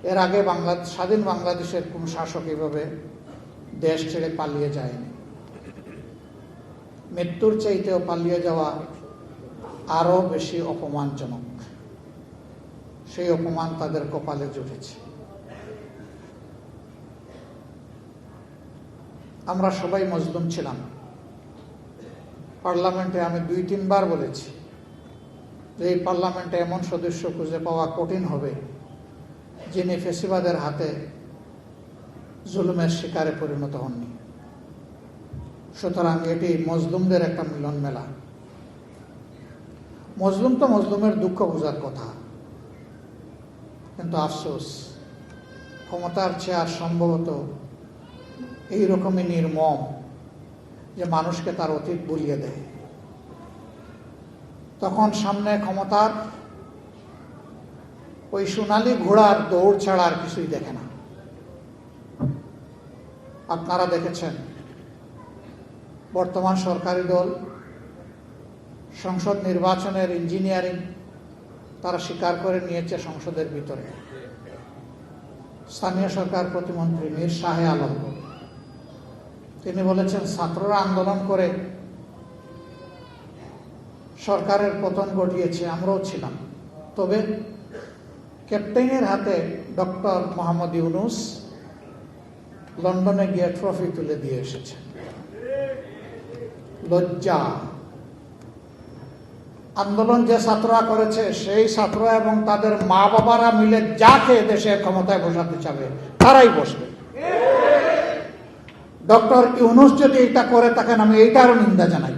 এর আগে স্বাধীন বাংলাদেশের কোন শাসক এভাবে দেশ ছেড়ে পালিয়ে যায়নি। মৃত্যুর চাইতেও পালিয়ে যাওয়া আরো বেশি অপমানজনক। সেই অপমান তাদের কপালে জুটেছে। আমরা সবাই মজলুম ছিলাম। পার্লামেন্টে আমি 2-3 বার বলেছি যে এই পার্লামেন্টে এমন সদস্য খুঁজে পাওয়া কঠিন হবে যিনি ফ্যাসিবাদের হাতে জুলুমের শিকারে পরিণত হননি। সুতরাং এটি মজলুমদের একটা মিলন মেলা। মজলুম তো মজলুমের দুঃখ বোঝার কথা, কিন্তু আফসোস ক্ষমতার চেয়ার সম্ভবত এইরকমই নির্মম যে মানুষকে তার অতীত ভুলিয়ে দেয়। তখন সামনে ক্ষমতার ওই সোনালী ঘোড়ার দৌড় ছাড়া আর কিছুই দেখে না। আপনারা দেখেছেন বর্তমান সরকারি দল সংসদ নির্বাচনের ইঞ্জিনিয়ারিং তারা স্বীকার করে নিয়েছে সংসদের ভিতরে। স্থানীয় সরকার প্রতিমন্ত্রী মীর শাহে আলম তিনি বলেছেন ছাত্ররা আন্দোলন করে সরকারের পতন ঘটিয়েছে, আমরাও ছিলাম। তবে ক্যাপ্টেনের হাতে ডক্টর মোহাম্মদ ইউনূস লন্ডনে গিয়ে ট্রফি তুলে দিয়ে এসেছে। লজ্জা! আন্দোলন যে ছাত্ররা করেছে সেই ছাত্র এবং তাদের মা বাবারা মিলে যাকে দেশের ক্ষমতায় বসাতে চাবে তারাই বসবে। ডক্টর ইউনূস যদি এটা করে থাকেন আমি এইটারও নিন্দা জানাই।